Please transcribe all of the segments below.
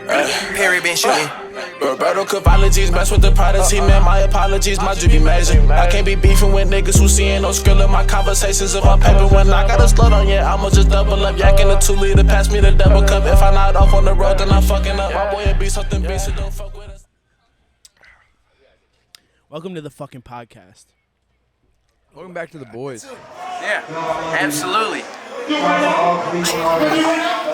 Perry been shooting. Roberto Cavallo's best with the prodigy, man. My apologies, my drip be major. I can't be beefing with niggas who seeing no skill in my conversations of my paper. When I got a slut on, yeah, I'ma just double up. Yakking a 2-liter, pass me the double cup. If I not off on the road, then I'm fucking up. My boy, it be something beast, so don't fuck with us. Welcome to the fucking podcast. Welcome back to the boys. Yeah, absolutely.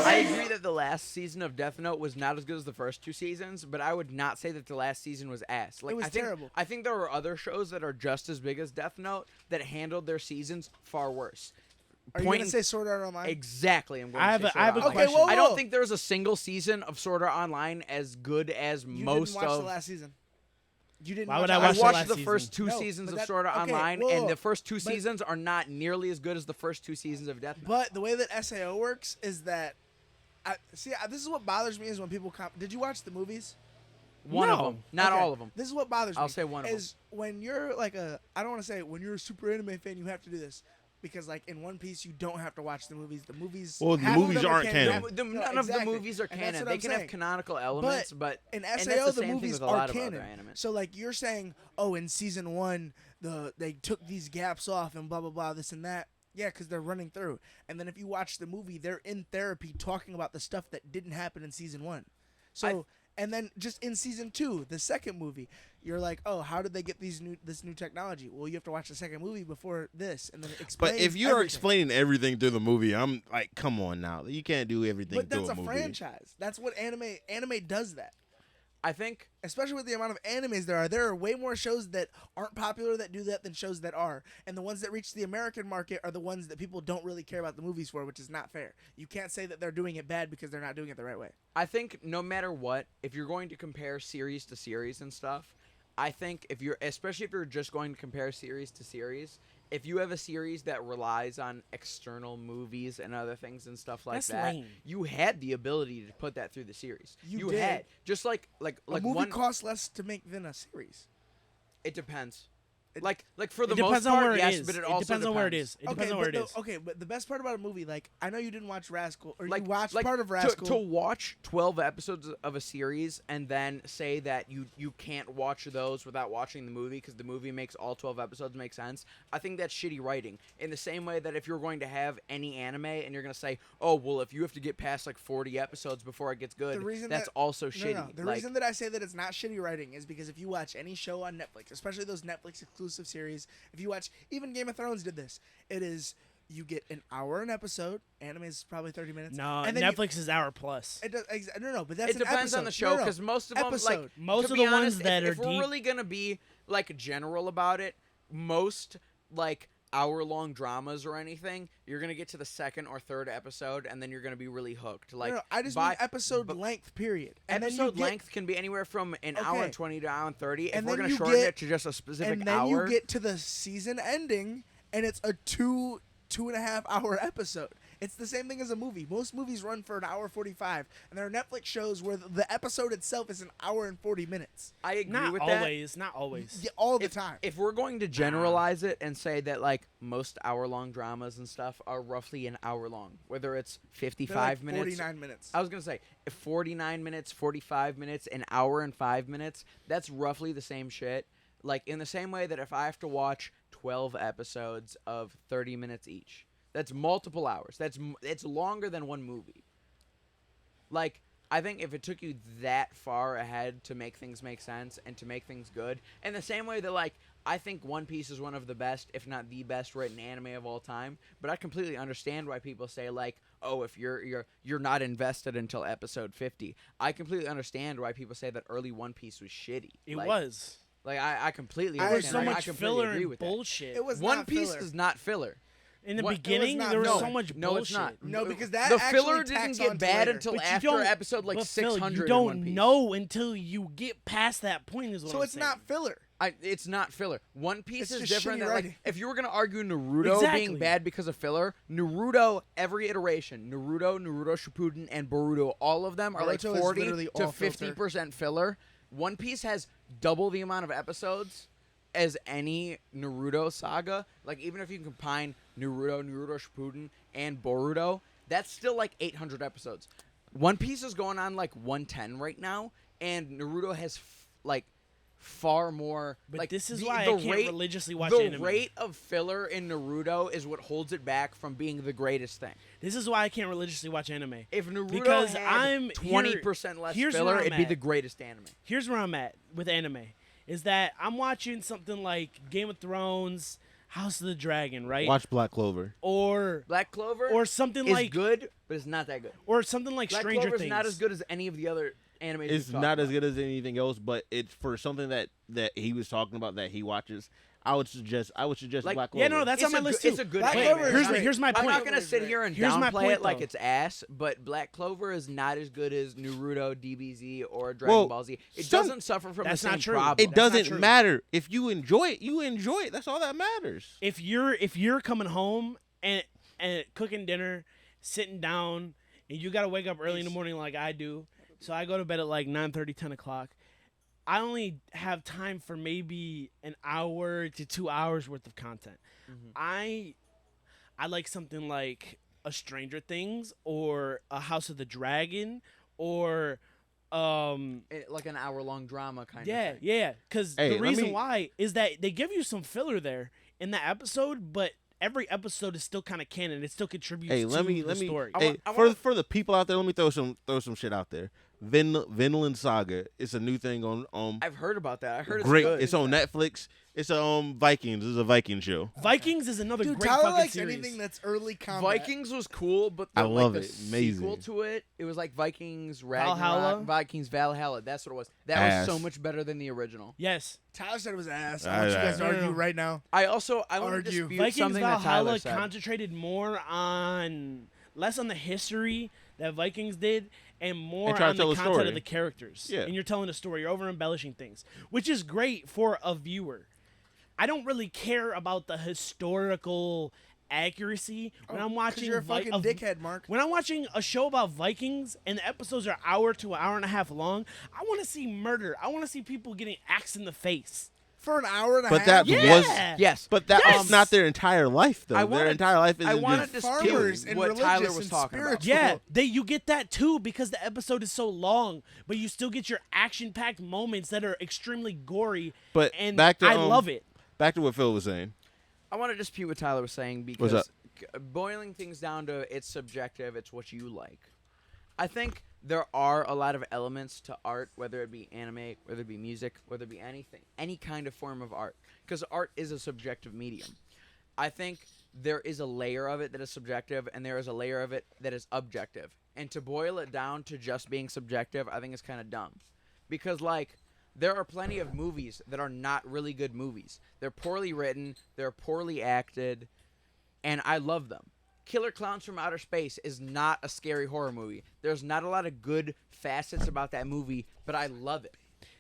I agree that the last season of Death Note was not as good as the first 2 seasons, but I would not say that the last season was ass. Like, It was terrible. I think there are other shows that are just as big as Death Note that handled their seasons far worse. Are you going to say Sword Art Online? Exactly. I'm going I to say have a Sword Art question. Online. I don't think there's a single season of Sword Art Online as good as You most didn't watch of. the last season. You didn't Why would watch I the watch last I watched last the season? first 2 No, seasons but of that- Sword Art okay, Online, whoa, and the first 2 but- seasons are not nearly as good as the first 2 seasons of Death Note. But the way that SAO works is that, this is what bothers me is when people did you watch the movies? One of No. them, not Okay, all of them. This is what bothers me. I'll say one of is when you're like I don't want to say when you're a super anime fan, you have to do this. Because, like, in One Piece, you don't have to watch the movies. The movies... Well, the half of movies them are aren't canon. None of the exactly. movies are And that's canon. what They I'm can saying. have canonical elements, but in and SAO, that's the the same thing movies with a are lot of canon. other anime. So, like, you're saying, oh, in season 1, they took these gaps off and blah, blah, blah, this and that. Yeah, because they're running through. And then if you watch the movie, they're in therapy talking about the stuff that didn't happen in season 1. So... And then just in season 2, the second movie, you're like, oh, how did they get this new technology? Well, you have to watch the second movie before this, and then it explains. But if you're everything. explaining everything through the movie, I'm like, come on now. You can't do everything But through that's a a movie. franchise. That's what anime does that. I think Especially with the amount of animes there are way more shows that aren't popular that do that than shows that are. And the ones that reach the American market are the ones that people don't really care about the movies for, which is not fair. You can't say that they're doing it bad because they're not doing it the right way. I think no matter what, if you're going to compare series to series and stuff, I think especially if you're just going to compare series to series, if you have a series that relies on external movies and other things and stuff like That's that, lame. you had the ability to put that through the series. You had did. just like A movie costs less to make than a series. It depends. Like for the It depends most part, on where it yes, is. but it It also depends on where it is. It depends on where it is. Okay, but the best part about a movie, like, I know you didn't watch Rascal, or Like, you watched like part of to, Rascal. to watch 12 episodes of a series and then say that you can't watch those without watching the movie because the movie makes all 12 episodes make sense. I think that's shitty writing. In the same way that if you're going to have any anime and you're going to say, oh, well, if you have to get past like 40 episodes before it gets good, that's also shitty. No. The reason that I say that it's not shitty writing is because if you watch any show on Netflix, especially those Netflix exclusive series, if you watch, even Game of Thrones did this, it is, you get an hour an episode, anime is probably 30 minutes. No, and then Netflix is hour plus. It does, no, but that's It an depends episode. on the show because most of them, Episode. like, Most to of be the ones honest, that if are we're deep- really gonna be like general about it, most like hour-long dramas or anything, you're gonna get to the second or third episode and then you're gonna be really hooked. Like, I just mean episode length, period. And then episode you get, length can be anywhere from an hour Okay. and 20 to an hour and 30. And If we're then gonna you shorten get- it to just a specific and then hour, you get to the season ending, and it's a 2.5 hour episode. It's the same thing as a movie. Most movies run for an hour 45, and there are Netflix shows where the episode itself is an hour and 40 minutes. I agree Not with always. Not always. Yeah, all the time. If we're going to generalize it and say that like most hour-long dramas and stuff are roughly an hour long, whether it's They're 55 like minutes, 49 minutes. I was gonna say if 49 minutes, 45 minutes, an hour and 5 minutes, that's roughly the same shit. Like in the same way that if I have to watch 12 episodes of 30 minutes each, that's multiple hours. It's longer than one movie. Like, I think if it took you that far ahead to make things make sense and to make things good, in the same way that, like, I think One Piece is one of the best, if not the best, written anime of all time. But I completely understand why people say, like, oh, if you're not invested until episode 50. I completely understand why people say that early One Piece was shitty. It Like, was. Like, I completely There was understand. so I much completely filler agree and with that. bullshit. It was One not Piece filler. is not filler. In the What- beginning, not there was filler. so much No, bullshit. it's not. No, because that the actually filler didn't tacks get on to bad later. until But you after don't- episode like but Phil, 600. you in don't One Piece. know until you get past that point. Is what So I'm it's saying. not filler. It's not filler. One Piece It's is just different. shitty Than, like, writing. if you were gonna argue Naruto Exactly. being bad because of filler, Naruto every iteration, Naruto Shippuden, and Boruto, all of them are like Naruto is 40 literally to all 50% filler. One Piece has double the amount of episodes as any Naruto saga. Like even if you combine Naruto Shippuden, and Boruto, that's still like 800 episodes. One Piece is going on like 110 right now, and Naruto has far more. But like this is the, why the I can't rate, religiously watch the anime. rate of filler in Naruto is what holds it back from being the greatest thing. This is why I can't religiously watch anime. If Naruto Because had I'm 20% less here's filler, where I'm it'd be at. the greatest anime. Here's where I'm at with anime. Is that I'm watching something like Game of Thrones, House of the Dragon, right? Watch Black Clover. Or Black Clover something is like good, but it's not that good. or something like Black Stranger Clover's Things. not as good as any of the other animes. It's not as good as anything else, but it's for something that he was talking about that he watches. I would suggest Like, Black Clover. Yeah, no, that's on my list too. It's a good Black anime. Clover is Here's my I'm point. not gonna sit here and Here's my downplay point, it like though. it's ass, but Black Clover is not as good as Naruto, DBZ, or Dragon Ball Z. It doesn't suffer from That's the not same true. problem. It That's not doesn't true. matter if you enjoy it. You enjoy it. That's all that matters. If you're coming home and cooking dinner, sitting down, and you gotta wake up early in the morning like I do, so I go to bed at like 9:30, 10 o'clock. I only have time for maybe an hour to 2 hours worth of content. I like something like a Stranger Things or a House of the Dragon or Like an hour-long drama kind of thing. yeah. Because Hey, the let reason me- why is that they give you some filler there in that episode, but every episode is still kind of canon. It still contributes Hey, to let me the story. Hey, I for wanna- for the people out there, let me throw some shit out there. Vinland Saga. It's a new thing on I've heard about that. I heard great. it's good. It's on Netflix. It's Vikings. It's a Viking show. Vikings is another Dude, great Tyler fucking likes series. anything that's early combat. Vikings was cool, but I love the it. sequel Amazing. to it, it was like Vikings Valhalla? Ragnarok, Vikings Valhalla. That's what it was. That Ass. was so much better than the original. Yes, Tyler said it was ass. I want you guys to No, no, argue no. right now. I want to Argue. dispute Vikings something that Valhalla Tyler said. concentrated less on the history that Vikings did and more And try to on the tell a content story. of the characters. Yeah. And you're telling a story. You're over embellishing things, which is great for a viewer. I don't really care about the historical accuracy when I'm watching. You're a fucking dickhead, Mark. When I'm watching a show about Vikings and the episodes are hour to an hour and a half long, I want to see murder. I want to see people getting axed in the face. For an hour and a But half. that Yeah. was Yes. But that Yes. was not their entire life, though. I their wanna- entire life is I wanna just dispute farmers and what religious Tyler was and talking about. spiritual. Yeah, you get that too because the episode is so long, but you still get your action-packed moments that are extremely gory. But and back to, I love it. Back to what Phil was saying. I want to dispute what Tyler was saying What's because up? boiling things down to it's subjective, it's what you like. I think there are a lot of elements to art, whether it be anime, whether it be music, whether it be anything, any kind of form of art, because art is a subjective medium. I think there is a layer of it that is subjective, and there is a layer of it that is objective. And to boil it down to just being subjective, I think is kind of dumb. Because, like, there are plenty of movies that are not really good movies. They're poorly written, they're poorly acted, and I love them. Killer Clowns from Outer Space is not a scary horror movie. There's not a lot of good facets about that movie, but I love it.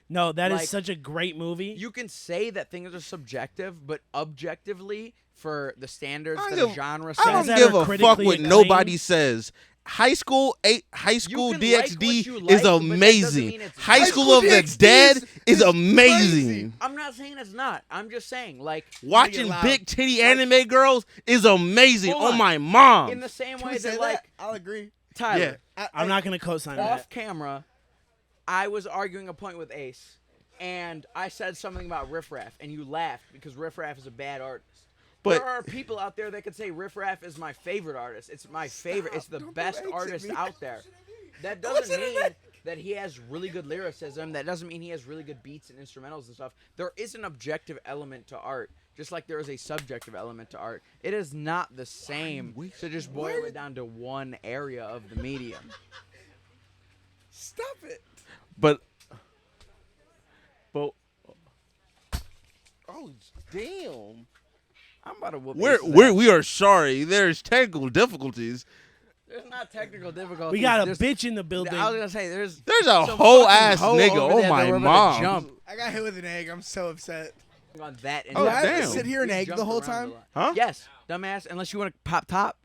No, that is Like, such a great movie. You can say that things are subjective, but objectively, for the standards I that don't a genre I sets, don't that give are a fuck critically what acclaimed. nobody says. High school You can DxD like what you is like, but that doesn't amazing. mean it's High right. School School of the DxD Dead is is amazing. crazy. I'm not saying it's not. I'm just saying, like, Watching loud. big titty anime girls is amazing. Hold Oh on. my mom. in the same Can way we say that, that? like, I'll agree. Tyler, I'm not going to co-sign that. off camera, I was arguing a point with Ace, and I said something about Riff Raff, and you laughed because Riff Raff is a bad artist. But- there are people out there that could say Riff Raff is my favorite artist. It's my favorite. It's the Don't best do Ace at artist me. out there. That What's doesn't in mean it? that he has really good lyricism. That doesn't mean he has really good beats and instrumentals and stuff. There is an objective element to art, just like there is a subjective element to art. It is not the same to just boil it down to one area of the medium. Stop it. But oh damn. I'm about to whoop We're Ace's ass. we are sorry. There's technical difficulties. There's not technical difficulties. We got a There's- bitch in the building. I was gonna say there's There's a some whole fucking ass hoe nigga. over Oh there my that we're about mom. to jump I got hit with an egg. I'm so upset. on that. Oh, Do I have to damn. sit here and We egg the jumped whole around a time? lot. Huh? Yes, dumbass. Unless you want to pop top,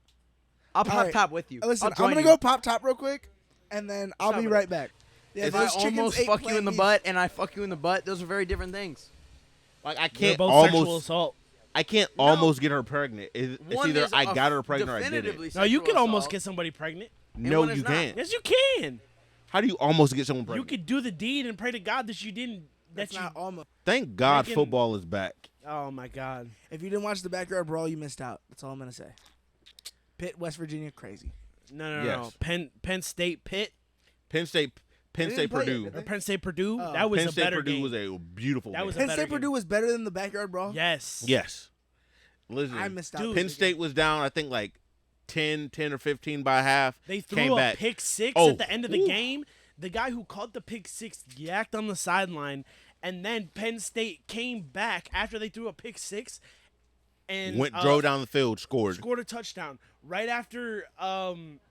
I'll pop right. top with you. Listen, I'll I'm join gonna you. go pop top real quick, and then I'll Stop be it. right back. Yeah, If I those chickens almost ate fuck you in the plain butt and I fuck you in the butt, those are very different things. Like I They're can't both sexual almost assault. I can't almost get her pregnant. It's One either is I a got her pregnant or I definitively didn't. No, you sexual can almost assault. get somebody pregnant. No, one is you not. can't. Yes, you can. How do you almost get someone You pregnant? could do the deed and pray to God that you didn't. That's not almost. Thank God Making- football is back. Oh my God. If you didn't watch the Backyard Brawl, you missed out. That's all I'm gonna say. Pitt, West Virginia, crazy. No. Yes. Penn State, Pitt, Penn State, didn't play it, Purdue. did or Penn State, Purdue. Oh. That was Penn a State better Purdue game. was a beautiful That game. was a Penn better State Purdue game. was better than the Backyard Brawl. Yes. Yes. Listen, I missed out. Dude. Penn State was down, I think, like 10 or 15 by half. They came threw a back. pick six Oh, at the end of the ooh. game. The guy who caught the pick six yacked on the sideline, and then Penn State came back after they threw a pick six and Drove down the field, scored. scored a touchdown right after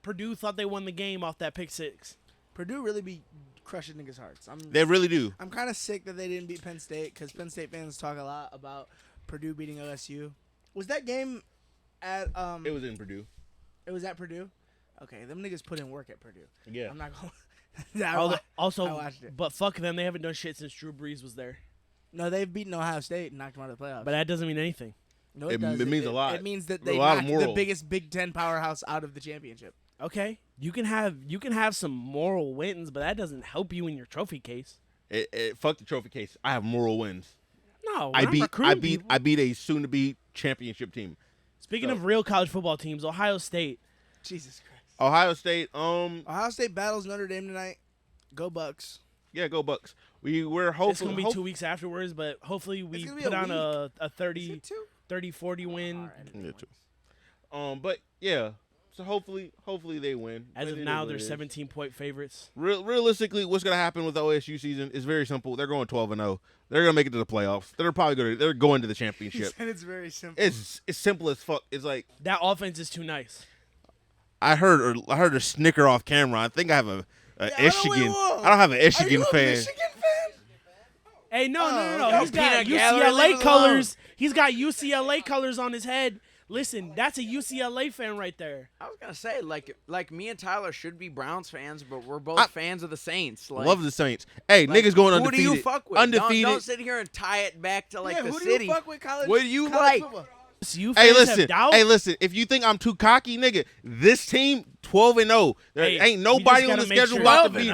Purdue thought they won the game off that pick six. Purdue really be crushing niggas' hearts. They really do. I'm kind of sick that they didn't beat Penn State because Penn State fans talk a lot about Purdue beating OSU. Was that game at It was in Purdue. It was at Purdue. Okay, them niggas put in work at Purdue. Yeah. I'm not going. I Also, watched it. but fuck them, they haven't done shit since Drew Brees was there. No, they've beaten Ohio State and knocked them out of the playoffs. But that doesn't mean anything. no, it doesn't. means a lot. It means that A they lot of knocked the moral. biggest Big Ten powerhouse out of the championship. Okay, you can have some moral wins, but that doesn't help you in your trophy case. Fuck the trophy case. I have moral wins. No, I we're not recruiting people. beat a soon-to-be championship team. Speaking So- of real college football teams, Ohio State. Jesus Christ. Ohio State. Ohio State battles Notre Dame tonight. Go Bucks. Yeah, go Bucks. We're It's hopefully going to be 2 weeks afterwards, but hopefully we gonna be put a on a Is 30, it two? 40 win. All right. Yeah, too. But yeah. So hopefully they win. As But of it now, is what they're it is. 17-point favorites. Realistically, what's gonna happen with the OSU season is very simple. They're going 12-0. They're gonna make it to the playoffs. They're going to the He championship. said it's very simple. It's simple as fuck. It's like That offense is too nice. I heard a snicker off camera. I think I have a Michigan. whoa. I don't have an Are you Michigan a fan. Michigan fan? Hey, no. yo, He's got peanut gallery, leave UCLA it colors. He's got UCLA colors on his head. Listen, that's a UCLA fan right there. I was gonna say like me and Tyler should be Browns fans, but we're both fans of the Saints. Like, Love the Saints. Hey, like, niggas going who undefeated. do you fuck with? Undefeated. Don't sit here and tie it back to like Yeah, the who do city. you fuck with college? What do you college like? football? You Hey, fans listen. have doubt? Hey, listen. If you think I'm too cocky, nigga, this team 12-0. There Hey, ain't we nobody just on the gotta make schedule sure- about to 12-0. beat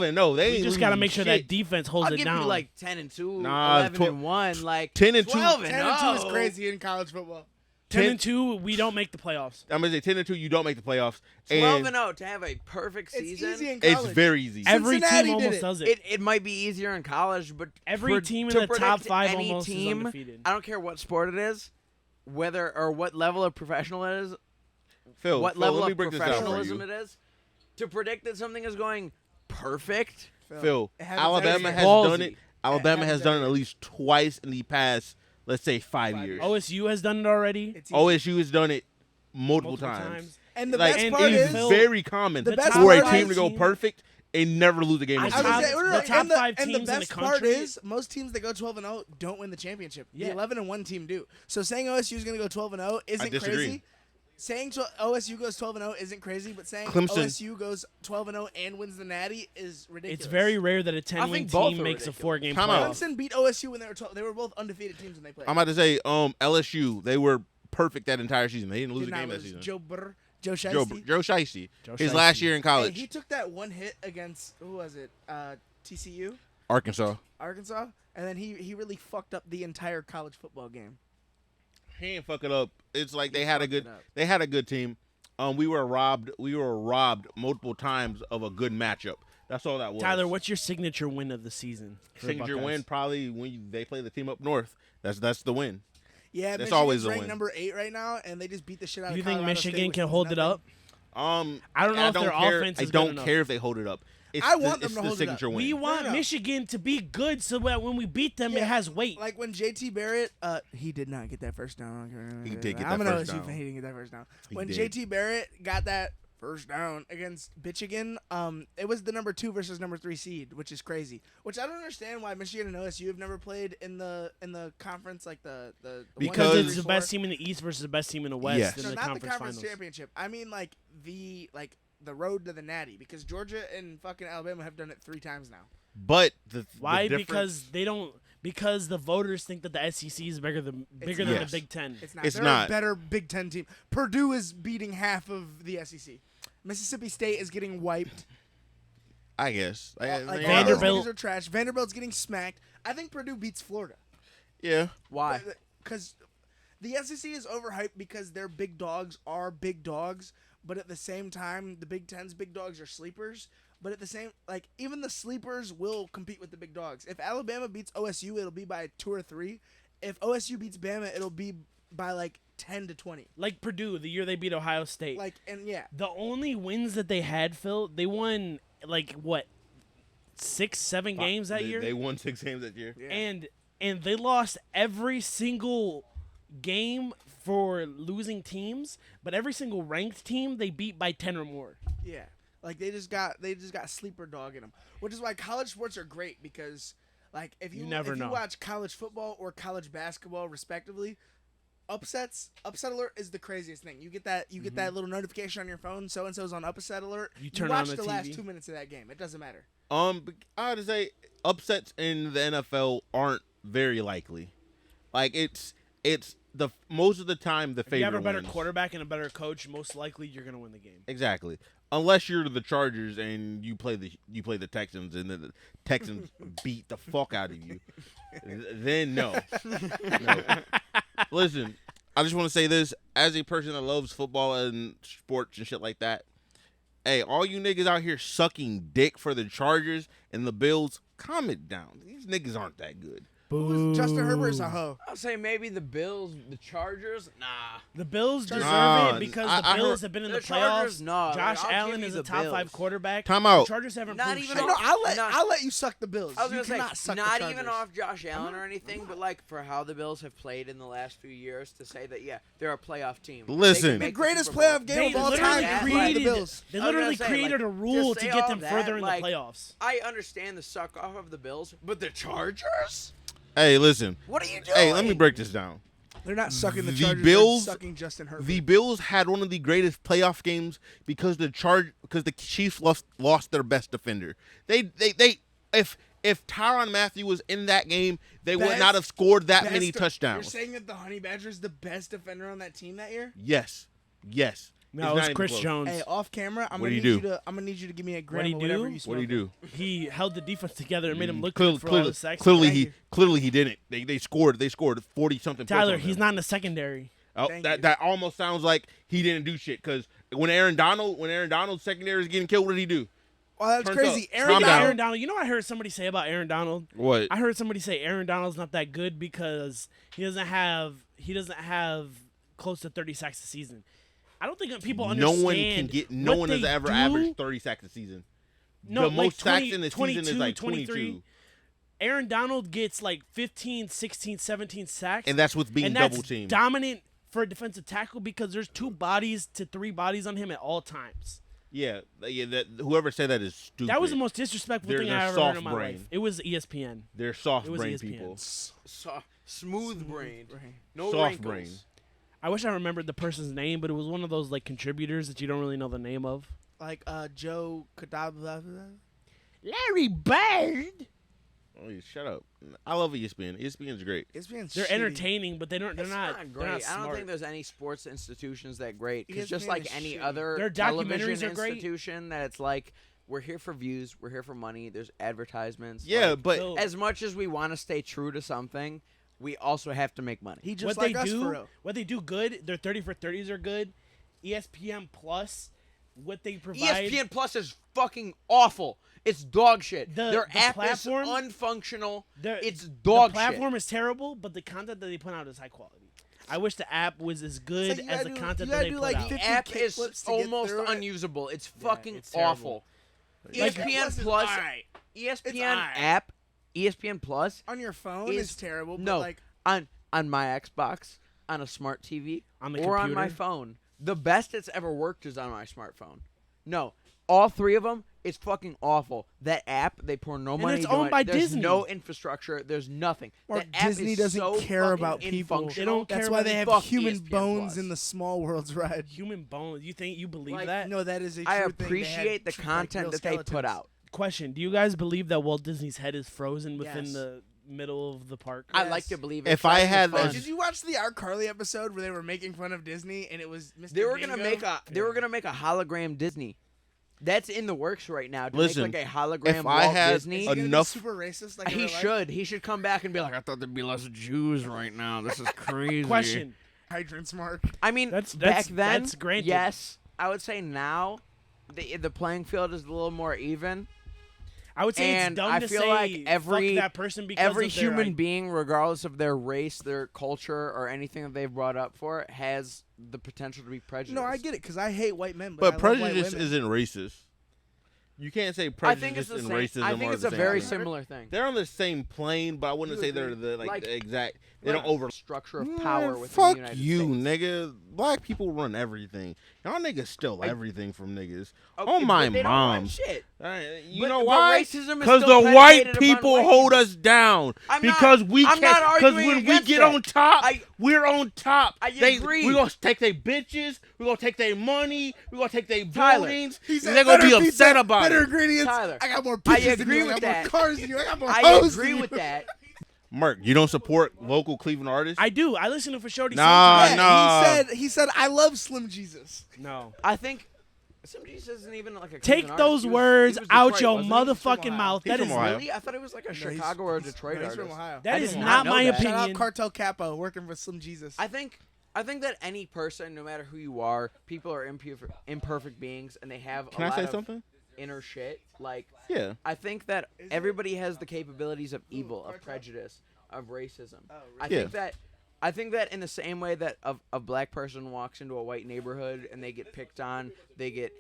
them. 12-0. They We ain't just got to losing make sure shit. that defense holds I'll it give down. you like 10-2, Nah, 11-1, like 10-2. 12-0. 10-2 is crazy in college football. 10-2, we don't make the playoffs. I'm gonna say 10-2. You don't make the playoffs. And 12-0 to have a perfect It's season. easy in it's college. very easy. Every Cincinnati team did almost it. does it. It might be easier in college, but Every team in to the top predict 5 any almost is team, undefeated. I don't care what sport it is, whether or what level of professional it is, Phil, what Phil, level let me of break this down for professionalism you. it is, to predict that something is going perfect. Phil, It happens Alabama every has year. done it. Alabama happens has done it every at least twice in the past, let's say 5 years. OSU has done it already. It's easy. OSU has done it multiple multiple times. And the Like, best and part it is, is Phil- very common the best for a part team is- to go perfect and never lose a game. I this I was top- season. gonna say, the top and the, 5 and teams the in the best part country- is most teams that go 12-0 don't win the championship. Yeah. The 11-1 team do. So saying OSU is going to go 12-0 isn't disagree. crazy. Saying OSU goes 12-0 isn't crazy, but saying Clemson- OSU goes 12-0 and wins the Natty is ridiculous. It's very rare that a 10-win think both team are makes a ridiculous. 4-game Time out. playoff. Clemson beat OSU when they were 12. They were both undefeated teams when they played. I'm about to say, LSU, they were perfect that entire season. They didn't lose Did a not game that lose. season. Joe Joe Shiesty. Shiesty. Joe His Shiesty. last year in Hey, college, he took that one hit against who was it? TCU, Arkansas. Arkansas, and then he really fucked up the entire college football game. He ain't fuck it up. It's like they had a fucked good it up. they had a good team. We were robbed multiple times of a good matchup. That's all that was. Tyler, what's your signature win of the season? for the signature Buckeyes? win? Probably when they play the team up north. That's the win. Yeah, That's Michigan's always a ranked win. number 8 right now, and they just beat the shit out You of think Colorado State, Michigan which can means hold it nothing. up? I don't know if their care. offense is I don't good enough. care if they hold it up. It's I want them it's to the hold it up. signature win. We want no. Michigan to be good so that when we beat them, it Yeah, has weight. Like when JT Barrett, he did not get that first down. He did get I'm that an first OSU down. fan. He didn't get that first down. He When did. JT Barrett got that first down against Michigan, it was the number 2 versus number 3 seed, which is crazy. Which I don't understand why Michigan and OSU have never played in the conference like the Because 1, it's 2, the best 4. team in the East versus the best team in the West Yes. in No, the not conference the conference finals. championship. I mean like the road to the Natty, because Georgia and fucking Alabama have done it 3 times now. But the Why? difference- Because they don't. Because the voters think that the SEC is bigger than It's the not. Big Ten. It's not. It's They're not. a better Big Ten team. Purdue is beating half of the SEC. Mississippi State is getting wiped. I guess. Like, Vanderbilt. those niggas are trash. Vanderbilt's getting smacked. I think Purdue beats Florida. Yeah. Why? Because the SEC is overhyped because their big dogs are big dogs, but at the same time, the Big Ten's big dogs are sleepers. But at the same, like, even the sleepers will compete with the big dogs. If Alabama beats OSU, it'll be by 2 or 3. If OSU beats Bama, it'll be by like 10 to 20. Like Purdue, the year they beat Ohio State. Like, and yeah, The only wins that they had, Phil, they won like what, 6-7 games that year, They won 6 games that year. and they lost every single game for losing teams, but every single ranked team they beat by 10 or more. yeah. Like they just got sleeper dog in them, which is why college sports are great because, like, if you never know. watch college football or college basketball respectively, upset alert is the craziest thing. You get that little notification on your phone. So and so's on upset alert. You turn watch on the last TV. 2 minutes of that game. It doesn't matter. I would say upsets in the NFL aren't very likely. Like it's the most of the time the If favorite you have a better wins. quarterback and a better coach, most likely you're gonna win the game. Exactly. Unless you're the Chargers and you play the Texans and then the Texans beat the fuck out of you, then no. No. Listen, I just want to say this as a person that loves football and sports and shit like that. Hey, all you niggas out here sucking dick for the Chargers and the Bills, calm it down. These niggas aren't that good. Justin Herbert's a hoe. I'll say maybe the Bills, the Chargers. Nah. The Bills deserve Nah, it because I the Bills heard- have been in The the Chargers, playoffs. no, Josh like, I'll Allen give is you a the top 5 Bills. quarterback. Time out. The Chargers haven't Not proved even shit. No, I'll Not- let you suck the Bills. I was You gonna cannot say, suck the not Chargers. even off Josh Allen or anything, but like for how the Bills have played in the last few years, to say that they're a playoff team. They can Listen. make The greatest Super Bowl. playoff game They of all literally time created- created the Bills. They I was literally gonna say, created like, a rule just to say get all them that, further in like, the playoffs. I understand the suck off of the Bills, but the Chargers? Hey, listen. What are you doing? Hey, let me break this down. They're not sucking the The Chargers. Bills- they're sucking Justin Herbert. The Bills had one of the greatest playoff games because the Chiefs lost their best defender. If Tyrann Mathieu was in that game, they would Best- not have scored that Best many de- touchdowns. You're saying that the Honey Badger is the best defender on that team that year? Yes. No, It's it not was even Chris close. Jones. Hey, off camera, I'm What gonna do you need do? I'm gonna need you to give me a gram he of whatever do? you What do you do? He held the defense together and made him look Clearly, good for all the sacks. clearly Thank you. he didn't. They scored 40 something. Tyler, he's not in the secondary. Oh, Thank you. that almost sounds like he didn't do shit because when Aaron Donald's secondary is getting killed, what did he do? Oh, that's Turns crazy. up. Aaron Calm down. Aaron Donald. You know what I heard somebody say about Aaron Donald? What? I heard somebody say Aaron Donald's not that good because he doesn't have close to 30 sacks a season. I don't think people No understand. one can get. No what one has they ever do. averaged 30 sacks a season. No, the like most 20, sacks in the 22, season is like 23. 22, Aaron Donald gets like 15, 16, 17 sacks. and that's with being and that's double teamed. dominant for a defensive tackle because there's 2 bodies to 3 bodies on him at all times. Yeah. That whoever said that is stupid. That was the most disrespectful They're thing I ever soft heard in my brain. life. It was ESPN. They're soft It was brain ESPN. people. Smooth brain. No Soft wrinkles. brain. I wish I remembered the person's name, but it was one of those like contributors that you don't really know the name of. Like Joe Kadabla. Larry Bird. Oh, shut up. I love ESPN. ESPN's great. ESPN's They're shitty. entertaining, but they're not It's great. great. They're not I smart. don't think there's any sports institutions that great because just ESPN like is any shitty. other Their documentaries television are great. institution, that it's like we're here for views, we're here for money. There's advertisements. Yeah, like, but So- as much as we want to stay true to something, we also have to make money. He what just like they us do, for real. what they do good, their 30 for 30s are good. ESPN Plus, what they provide. ESPN Plus is fucking awful. It's dog shit. The Their app platform- is unfunctional. their- It's dog The platform is terrible, but the content that they put out is high quality. I wish the app was as good like you as gotta the do- content you that gotta they do, put like, out. shit. 50 The app kick is flips to get almost through it. unusable. It's fucking it's terrible. awful. Like, ESPN Plus is Plus, alright. ESPN alright. app, ESPN Plus On your phone is is terrible. But no like on my Xbox, on a smart TV, On the or on my computer? phone. The best it's ever worked is on my smartphone. No, all 3 of them, it's fucking awful. That app, they pour no money it's into owned it. by There's Disney. no infrastructure. There's nothing. or that app Disney is doesn't so care fucking about people. They don't care That's why about they have fuck human ESPN bones Plus. in the Small Worlds ride. Human bones. You think you believe Like, that? No, that is a true I thing. They had appreciate the like, content real that they put skeletons. out. Question: do you guys believe that Walt Disney's head is frozen within Yes. the middle of the park. I like to believe it. If I Trying is had fun. a- Did you watch the iCarly episode where they were making fun of Disney and it was Mr. They were gonna Dingo? make a hologram Disney. That's in the works right now. To Listen, make like a hologram if I Walt had Disney. Is he gonna be enough- super racist. Like in He real life? should. He should come back and be like, I thought there'd be less Jews right now. This is crazy. Question. Hydrants mark. I mean, That's- back then, that's granted. yes. I would say now, the playing field is a little more even. I would say And it's dumb I to feel say like every- fuck that person because Every of their human being, regardless of their race, their culture, or anything that they've brought up for, has the potential to be prejudiced. No, I get it because I hate white men, But I love white prejudice women. isn't racist. You can't say I prejudice think it's the and same. racism I think are it's the a same very thing. similar thing. They're on the same plane, but I wouldn't You say they're agree? the Like- exact. They Like don't over. structure of power Man, within fuck the United you, States. nigga. Black people run everything. Y'all niggas steal everything from niggas. Okay, Oh my but they don't run mom. shit. You But- know but why? racism is Because still the white predicated upon people white hold people. us down. I'm not- Because we I'm can't. not Because arguing when we against get that. on top, I- we're on top. I agree. We gonna take their bitches. We gonna take their money. We gonna take their Tyler, buildings. He and said, they're gonna be "Better pizza, upset about better it. ingredients. Tyler, I got more I bitches than agree you. I with got that. more cars than you. I got more I hoes agree than you. with that. Mark, you don't support local Cleveland artists? I do. I listen to For Shorty. Nah, soundtrack. nah. He said I love Slim Jesus. No. I think some Jesus isn't even like a Take Cleveland those artist. He was words Detroit, out your wasn't he? motherfucking Ohio. mouth. He's That from is Ohio. Really? I thought he was like a No, Chicago or a Detroit He's artist. from Ohio. that I is did not not know my that. Shout out opinion. Cartel Capo working for Slim Jesus. I think that any person, no matter who you are, people are imperfect beings, and they have Can a I lot say of something? inner shit. Like, Yeah. I think that everybody has the capabilities of evil, of prejudice, of racism. Yeah. I think that in the same way that a black person walks into a white neighborhood and they get picked on, they get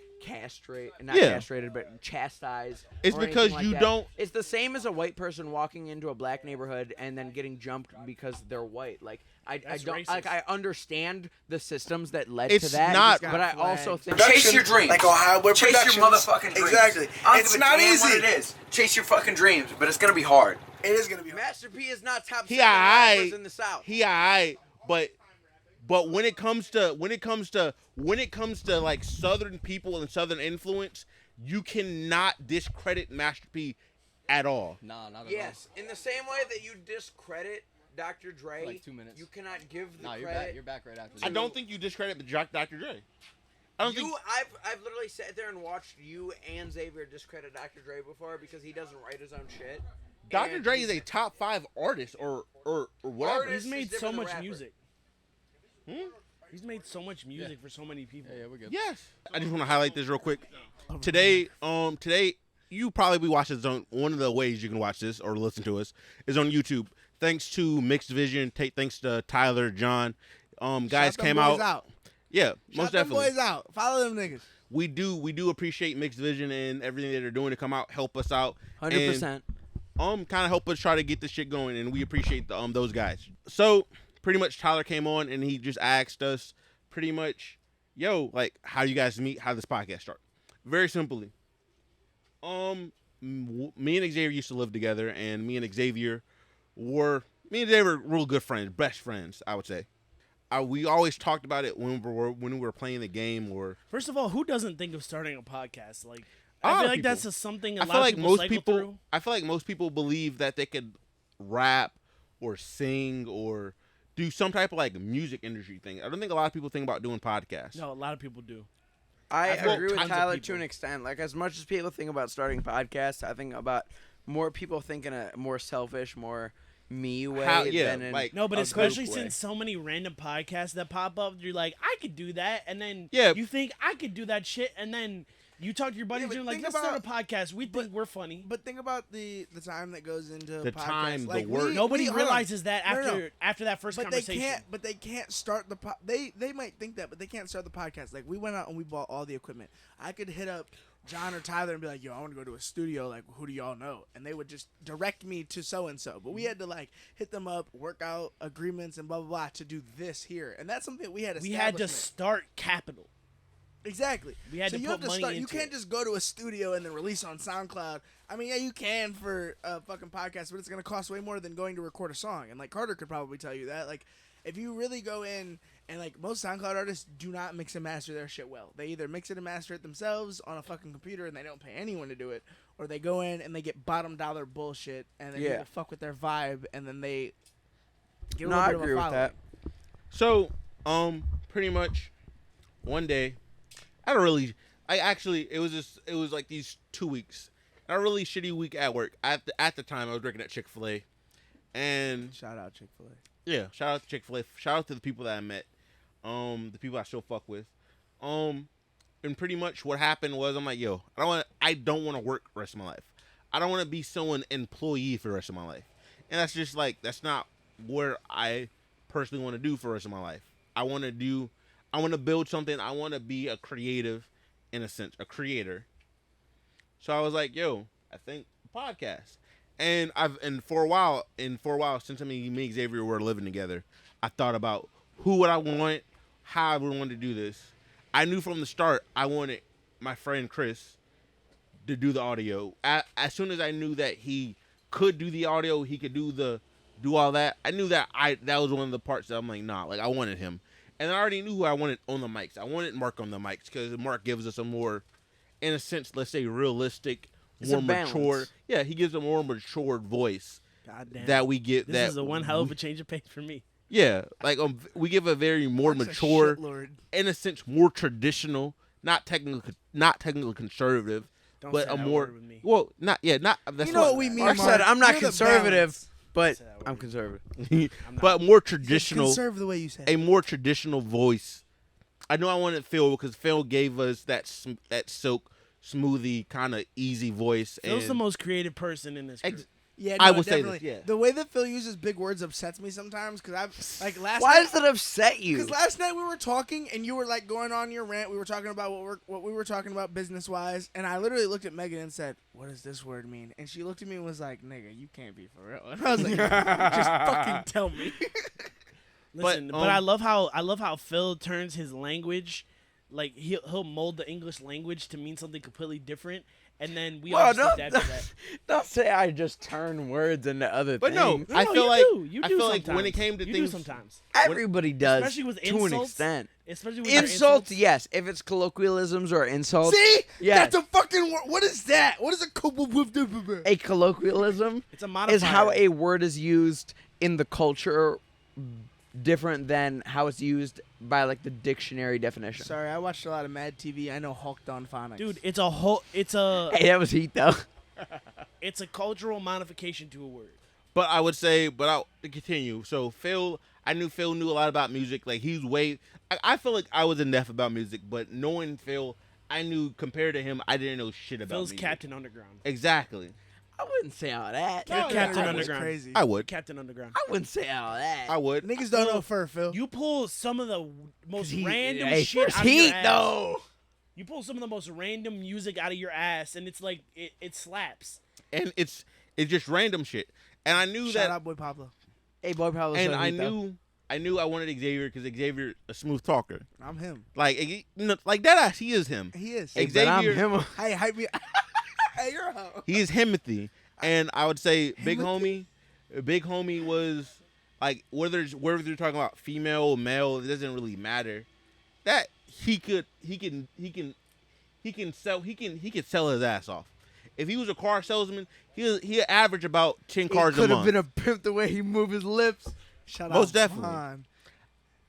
not Yeah. castrated, but chastised. It's or because anything like you that. don't- It's the same as a white person walking into a black neighborhood and then getting jumped because they're white. Like I That's don't racist. like I understand the systems that led It's to that, not- but I also think Chase your dreams. Like Ohio Boy Chase your Productions. motherfucking dreams. Exactly. I don't It's give a not damn easy. what it is. Chase your fucking dreams, but it's gonna be hard. It is gonna be. Master P is not top He 7 rappers alright. in the South. He alright, but when it comes to like Southern people and Southern influence, you cannot discredit Master P at all. Nah, not at Yes, in the same way that you discredit Dr. Dre, Like 2 minutes. you cannot give the all. Nah, credit. you're back right after this. I don't think you discredit the Dr. Dre. I don't think. I've literally sat there and watched you and Xavier discredit Dr. Dre before because he doesn't write his own shit. Dr. And Dre is a top 5 artist or whatever. Artist. He's made is so different than much rapper. music. He's made so much music for so many people. Yeah, we're good. Yes. I just want to highlight this real quick. Today, you probably be watching this on one of the ways you can watch this or listen to us is on YouTube. Thanks to Mixed Vision, thanks to Tyler, John. Guys Shout them came boys out. Yeah, most Shout them definitely. boys out. Follow them niggas. We do appreciate Mixed Vision and everything that they're doing to come out, help us out. 100%. And, kind of help us try to get this shit going, and we appreciate those guys. So pretty much Tyler came on and he just asked us pretty much, yo, like, how you guys meet, how this podcast start. Very simply. Me and Xavier used to live together, and me and Xavier were real good friends, best friends, I would say. We always talked about it when we were playing the game, or First of all, who doesn't think of starting a podcast? Like, A I lot feel of like people. that's just something a I lot feel of like people most cycle people. through. I feel like most people believe that they could rap or sing or do some type of like music industry thing. I don't think a lot of people think about doing podcasts. No, a lot of people do. I I've met agree with tons of Tyler to people. an extent. Like, as much as people think about starting podcasts, I think about more people think in a more selfish, more me way than in like No, but a especially group way. since so many random podcasts that pop up, you're like, I could do that, and then Yeah. you think I could do that shit, and then you talk to your buddies but and you're like, think let's start a about- podcast. We think we're funny. But think about the time that goes into The podcasts. time, the like, work. Nobody hold on. realizes that No, no, after no. after that first But conversation. they can't start the they might think that, but they can't start the podcast. Like, we went out and we bought all the equipment. I could hit up John or Tyler and be like, yo, I want to go to a studio. Like, who do y'all know? And they would just direct me to so and so. But we had to like hit them up, work out agreements and blah blah blah to do this here. And that's something we had. we had to establishment. start capital. Exactly. We had so to you put have to money start. You into can't it. just go to a studio and then release on SoundCloud. I mean, yeah, you can for a fucking podcast, but it's gonna cost way more than going to record a song. And like Carter could probably tell you that. Like, if you really go in and like most SoundCloud artists do not mix and master their shit well. They either mix it and master it themselves on a fucking computer and they don't pay anyone to do it, or they go in and they get bottom dollar bullshit, and then people fuck with their vibe, and then they get a little I bit of a agree with following. that. So, pretty much, one day, it was like these 2 weeks. I had a really shitty week at work. At the time, I was working at Chick-fil-A, and Shout out Chick-fil-A. yeah, shout out to Chick-fil-A. Shout out to the people that I met, the people I still fuck with, and pretty much what happened was I'm like, yo, I don't want to work the rest of my life. I don't want to be someone employee for the rest of my life, and that's not where I personally want to do for the rest of my life. I want to build something. I want to be a creative, in a sense, a creator. So I was like, yo, I think podcast. And for a while, since me and Xavier were living together, I thought about who would I want, how I would want to do this. I knew from the start I wanted my friend Chris to do the audio. As soon as I knew that he could do the audio, he could do all that. I knew that that was one of the parts that I'm like, nah, like I wanted him. And I already knew who I wanted on the mics. I wanted Mark on the mics because Mark gives us a more, in a sense, let's say realistic, more mature. Yeah, he gives a more matured voice. Goddamn. That we get. This is a one hell of a change of pace for me. Yeah, like we give a very more mature, in a sense, more traditional, not technically conservative, Don't but say a that more word with me. well, not. That's You know what we mean, Mark Mark. said, I'm not You're the conservative, balance. but Say that word. I'm conservative. I'm not. but more traditional, Conserve the way you say a it. more traditional voice. I know I wanted Phil because Phil gave us that silk smoothie kind of easy voice. Phil's and the most creative person in this group. Yeah, I no, would say definitely. this, yeah. The way that Phil uses big words upsets me sometimes because last Why night. does that upset you? Because last night we were talking and you were like going on your rant. We were talking about what we were talking about business wise, and I literally looked at Megan and said, "What does this word mean?" And she looked at me and was like, "Nigga, you can't be for real." And I was like, "Just fucking tell me." Listen, but I love how Phil turns his language, like he'll mold the English language to mean something completely different, and then we all just adapt to that. Don't say I just turn words into other But things. no, I feel you like do. You I do feel like when sometimes. it came to you things, do sometimes, Everybody does, especially with to an insults. extent. Especially with your Insults, yes. If it's colloquialisms or insults, See, yes. that's a fucking word. What is that? What is a A colloquialism It's a modifier. is how a word is used in the culture different than how it's used by like the dictionary definition. Sorry, I watched a lot of Mad TV. I know Hulk Don Phonics. Dude, it's a Hey, that was heat though. it's a cultural modification to a word. But I would say, to continue. So Phil, I knew Phil knew a lot about music. Like he's I feel like I was enough about music, but knowing Phil, I knew compared to him, I didn't know shit about Phil's music. Captain Underground. Exactly. I wouldn't say all that. You're Captain That was Underground. crazy. I would. Captain Underground. I wouldn't say all that. I would. Niggas don't know fur, Phil. You pull some of the most random hey, shit first out of heat your ass. though. You pull some of the most random music out of your ass, and it's like it slaps. And it's just random shit. And I knew Shout that. out, boy Pablo. Hey, boy, probably. And I knew I wanted Xavier because Xavier a smooth talker. I'm him. Like that ass, he is him. He is. Hey, But I'm Xavier- him. Hey, hype me. Hey, you're a hoe. He is Himothy. And I would say Big Homie was like whether you're talking about female, male, it doesn't really matter. That he could sell his ass off. If he was a car salesman, he'd average about 10 cars a Could have month. been a pimp the way he moved his lips. Shout Most out. definitely. Vaughn.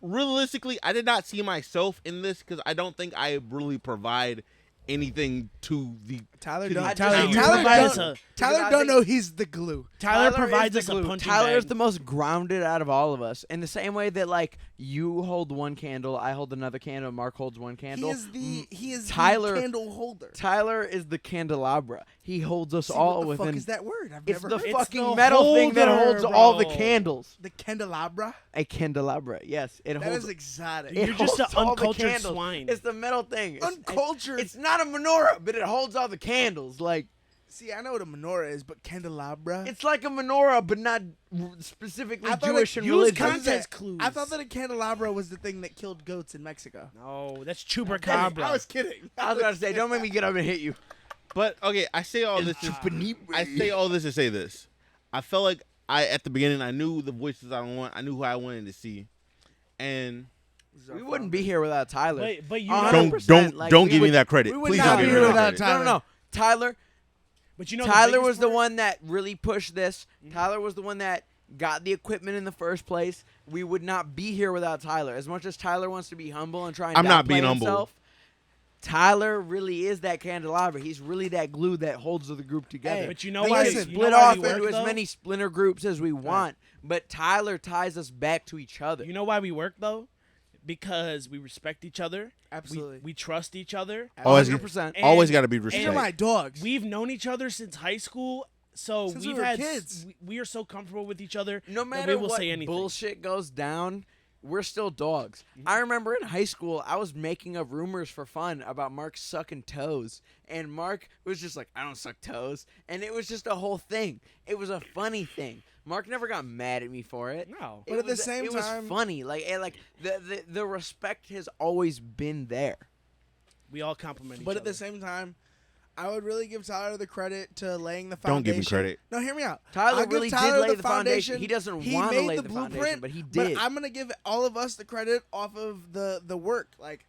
Realistically, I did not see myself in this because I don't think I really provide anything to the Tyler to don't. the Tyler, town. Tyler, provides don't, a- Tyler I don't think- know he's the glue. Tyler is provides the us a glue. punching Tyler's bag. the most grounded out of all of us. In the same way that like you hold one candle, I hold another candle, Mark holds one candle. He is Tyler- the candle holder. Tyler is the candelabra. He holds us See, all what the within. fuck is that word? I've It's never the heard. It's fucking the metal thing that holder, holds all the bro. candles. The candelabra. A candelabra. Yes, it That holds. is exotic. it You're just holds an all the uncultured candles. swine. It's the metal thing. Uncultured. It's not a menorah, but it holds all the candles. Like See, I know what a menorah is, but candelabra. it's like a menorah, but not specifically I thought Jewish it and used religious. context clues. I thought that a candelabra was the thing that killed goats in Mexico. No, that's I chupacabra. was kidding. I was about to say, don't make me get up and hit you. But okay, I say all this to say this. I felt like at the beginning I knew the voices I want. I knew who I wanted to see, and We wouldn't be here without Tyler. But you Uh, know, 100%, like, don't we give me would- that credit. we would Please not don't be give me here that without credit. Tyler. No. Tyler, But you know, Tyler biggest was the part- one that really pushed this. Tyler was the one that got the equipment in the first place. We would not be here without Tyler. As much as Tyler wants to be humble and try and I'm not downplay being humble. himself, Tyler really is that candelabra. He's really that glue that holds the group together. But you know Hey, why? listen, you know Split why off we work, into as though? many splinter groups as we want, but Tyler ties us back to each other. You know why we work though? Because we respect each other. Absolutely. We trust each other. Always, 100%. And- always got to be These are respect. my dogs. We've known each other since high school, so Since we we've were had kids. we are so comfortable with each other. No that matter we will what say anything. bullshit goes down, we're still dogs. I remember in high school, I was making up rumors for fun about Mark sucking toes, and Mark was just like, "I don't suck toes," and it was just a whole thing. It was a funny thing. Mark never got mad at me for it. No. But at the same it time- was funny. Like the respect has always been there. We all compliment each But other. at the same time, I would really give Tyler the credit to laying the Don't foundation. give me credit. No, hear me out. Tyler I'll give really did Tyler lay the foundation. He doesn't He wanna made lay the the foundation, blueprint, but he did. But I'm gonna give all of us the credit off of the work. Like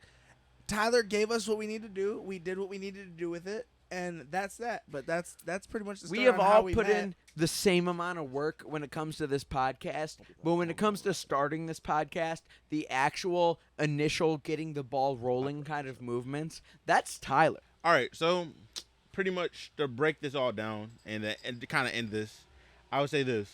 Tyler gave us what we need to do. We did what we needed to do with it, and that's that. But that's pretty much the story We have on how all we put met. in the same amount of work when it comes to this podcast, but when it comes to starting this podcast, the actual initial getting the ball rolling kind of movements, that's Tyler. All right, so pretty much to break this all down and to kind of end this, I would say this: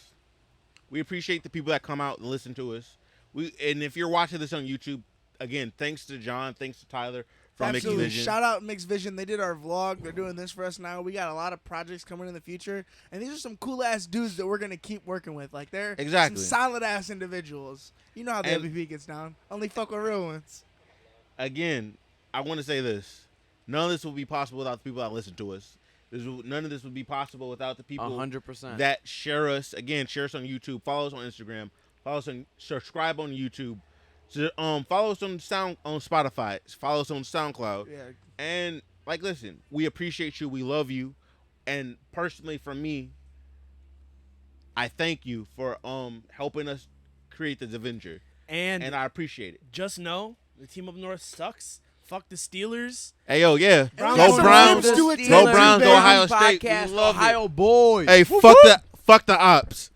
we appreciate the people that come out and listen to us. And if you're watching this on YouTube, again, thanks to John, thanks to Tyler from Mickey Absolutely. Vision. Shout out Mixed Vision. They did our vlog. They're doing this for us now. We got a lot of projects coming in the future, and these are some cool ass dudes that we're gonna keep working with. Like they're Exactly. some solid ass individuals. You know how the And- OBP gets down. Only fuck with real ones. Again, I want to say this: none of this would be possible without the people that listen to us. None of this would be possible without the people 100%. that share us. Again, share us on YouTube, follow us on Instagram, subscribe on YouTube, follow us on Spotify, follow us on SoundCloud, Yeah. and listen, we appreciate you, we love you, and personally, for me, I thank you for helping us create this adventure, and and I appreciate it. just know the team up north sucks. Fuck the Steelers. Hey yo, yeah, And we got go some Browns, Rams do it go too, Browns, baby. go Ohio State, Podcast, we love it. Ohio boys. Hey, fuck the ops.